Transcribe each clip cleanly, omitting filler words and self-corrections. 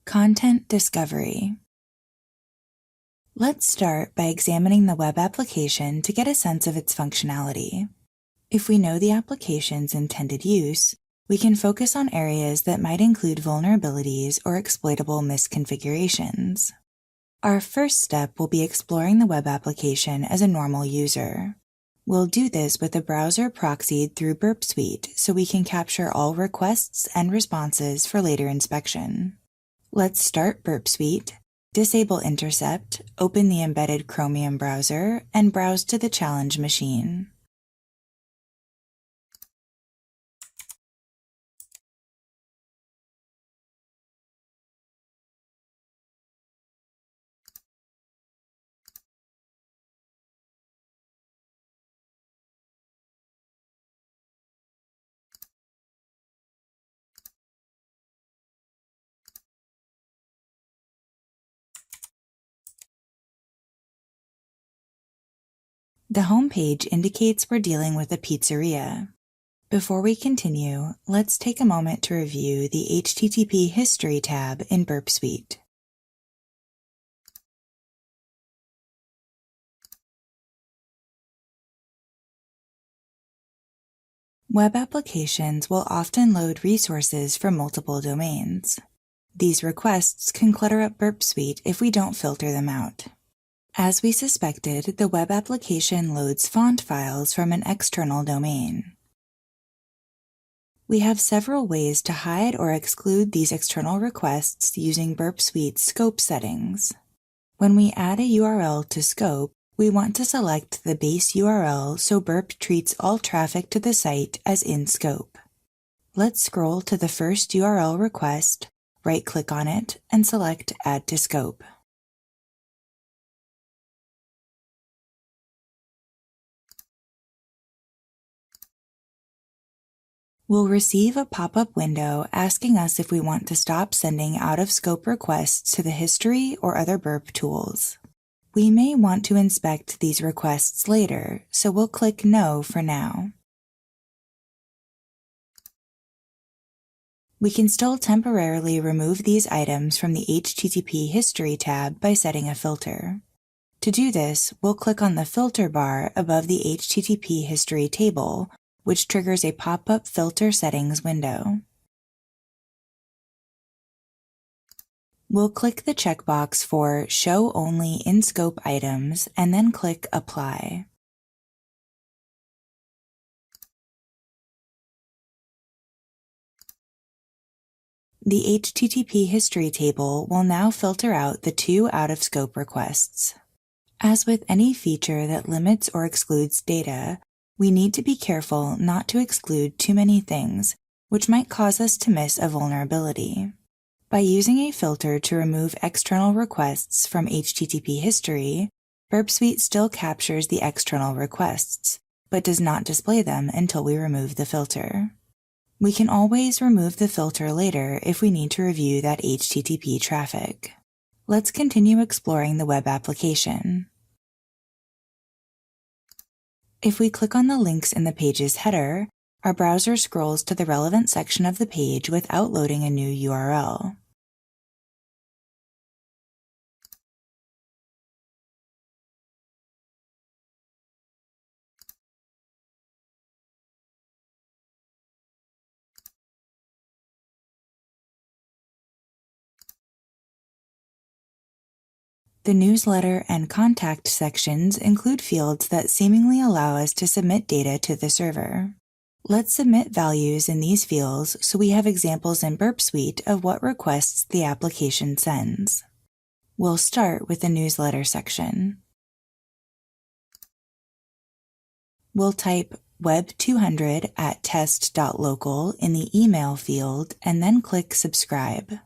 Content discovery. Let's start by examining the web application to get a sense of its functionality. If we know the application's intended use, we can focus on areas that might include vulnerabilities or exploitable misconfigurations. Our first step will be exploring the web application as a normal user. We'll do this with a browser proxied through Burp Suite so we can capture all requests and responses for later inspection. Let's start Burp Suite, disable Intercept, open the embedded Chromium browser, and browse to the challenge machine. The home page indicates we're dealing with a pizzeria. Before we continue, let's take a moment to review the HTTP History tab in Burp Suite. Web applications will often load resources from multiple domains. These requests can clutter up Burp Suite if we don't filter them out. As we suspected, the web application loads font files from an external domain. We have several ways to hide or exclude these external requests using Burp Suite's scope settings. When we add a URL to scope, we want to select the base URL so Burp treats all traffic to the site as in scope. Let's scroll to the first URL request, right-click on it, and select Add to Scope. We'll receive a pop-up window asking us if we want to stop sending out-of-scope requests to the history or other Burp tools. We may want to inspect these requests later, so we'll click No for now. We can still temporarily remove these items from the HTTP History tab by setting a filter. To do this, we'll click on the filter bar above the HTTP History table, which triggers a pop-up filter settings window. We'll click the checkbox for Show Only in-scope items and then click Apply. The HTTP History table will now filter out the 2 out-of-scope requests. As with any feature that limits or excludes data, we need to be careful not to exclude too many things, which might cause us to miss a vulnerability. By using a filter to remove external requests from HTTP History, Burp Suite still captures the external requests, but does not display them until we remove the filter. We can always remove the filter later if we need to review that HTTP traffic. Let's continue exploring the web application. If we click on the links in the page's header, our browser scrolls to the relevant section of the page without loading a new URL. The newsletter and contact sections include fields that seemingly allow us to submit data to the server. Let's submit values in these fields so we have examples in Burp Suite of what requests the application sends. We'll start with the newsletter section. We'll type web200@test.local in the email field and then click Subscribe.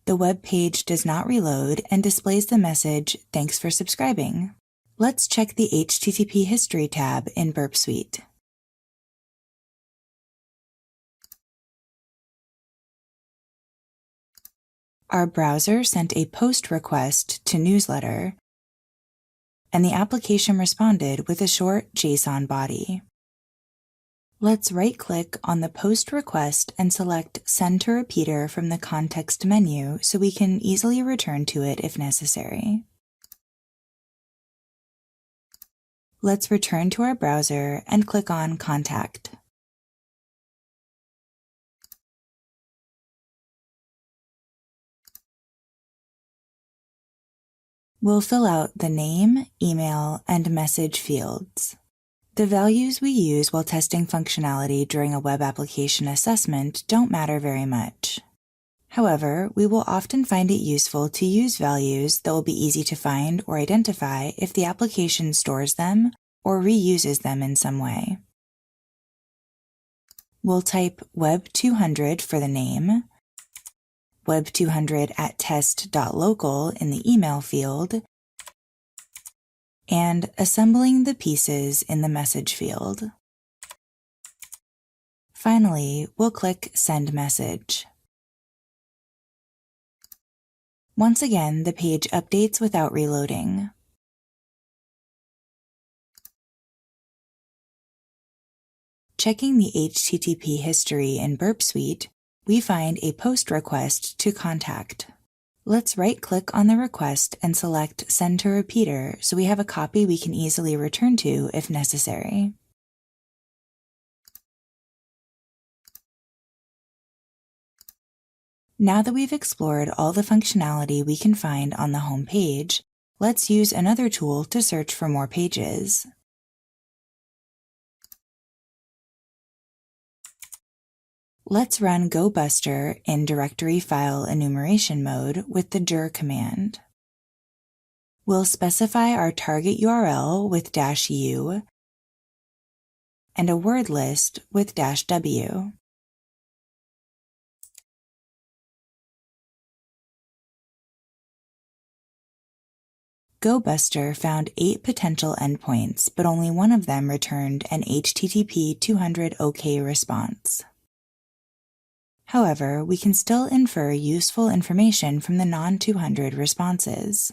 The web page does not reload and displays the message, "Thanks for subscribing." Let's check the HTTP History tab in Burp Suite. Our browser sent a post request to newsletter, and the application responded with a short JSON body. Let's right-click on the post request and select Send to Repeater from the context menu so we can easily return to it if necessary. Let's return to our browser and click on Contact. We'll fill out the name, email, and message fields. The values we use while testing functionality during a web application assessment don't matter very much. However, we will often find it useful to use values that will be easy to find or identify if the application stores them or reuses them in some way. We'll type web200 for the name, web200 at test.local in the email field, and assembling the pieces in the message field. Finally, we'll click Send Message. Once again, the page updates without reloading. Checking the HTTP history in Burp Suite, we find a post request to contact. Let's right-click on the request and select Send to Repeater so we have a copy we can easily return to if necessary. Now that we've explored all the functionality we can find on the home page, let's use another tool to search for more pages. Let's run GoBuster in directory file enumeration mode with the dir command. We'll specify our target URL with -u and a word list with -w. GoBuster found 8 potential endpoints, but only one of them returned an HTTP 200 OK response. However, we can still infer useful information from the non-200 responses.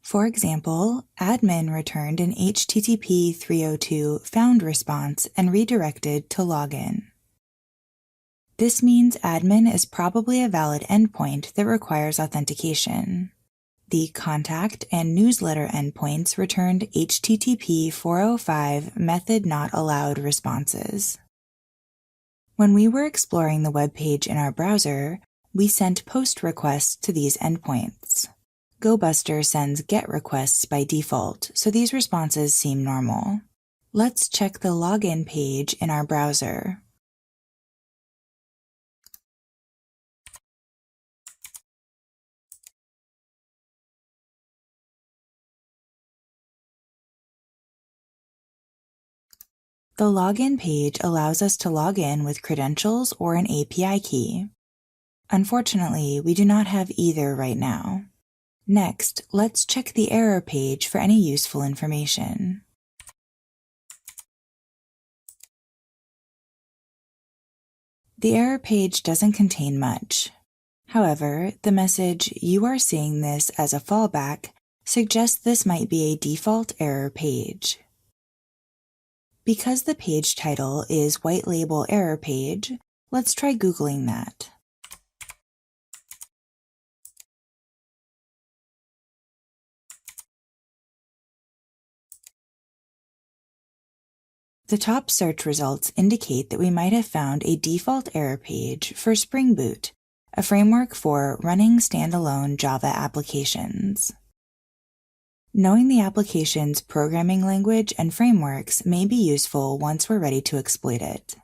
For example, admin returned an HTTP 302 found response and redirected to login. This means admin is probably a valid endpoint that requires authentication. The contact and newsletter endpoints returned HTTP 405 method not allowed responses. When we were exploring the web page in our browser, we sent post requests to these endpoints. GoBuster sends GET requests by default, so these responses seem normal. Let's check the login page in our browser. The login page allows us to log in with credentials or an API key. Unfortunately, we do not have either right now. Next, let's check the error page for any useful information. The error page doesn't contain much. However, the message, "You are seeing this as a fallback," suggests this might be a default error page. Because the page title is White Label Error Page, let's try Googling that. The top search results indicate that we might have found a default error page for Spring Boot, a framework for running standalone Java applications. Knowing the application's programming language and frameworks may be useful once we're ready to exploit it.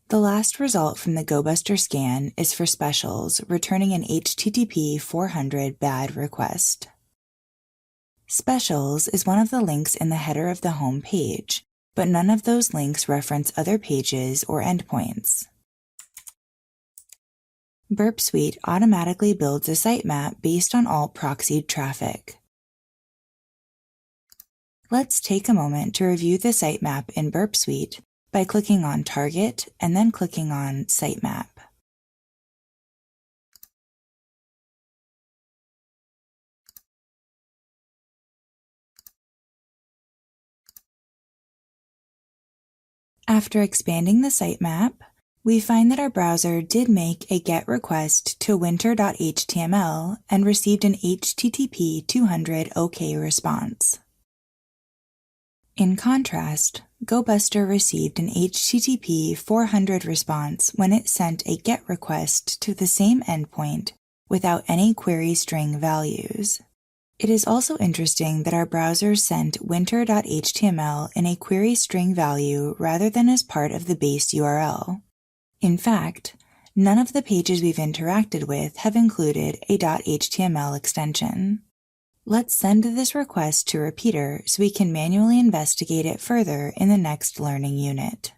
The last result from the GoBuster scan is for specials, returning an HTTP 400 bad request. Specials is one of the links in the header of the home page, but none of those links reference other pages or endpoints. Burp Suite automatically builds a sitemap based on all proxied traffic. Let's take a moment to review the sitemap in Burp Suite by clicking on Target and then clicking on Sitemap. After expanding the sitemap, we find that our browser did make a GET request to winter.html and received an HTTP 200 OK response. In contrast, GoBuster received an HTTP 400 response when it sent a GET request to the same endpoint without any query string values. It is also interesting that our browser sent winter.html in a query string value rather than as part of the base URL. In fact, none of the pages we've interacted with have included a .html extension. Let's send this request to Repeater so we can manually investigate it further in the next learning unit.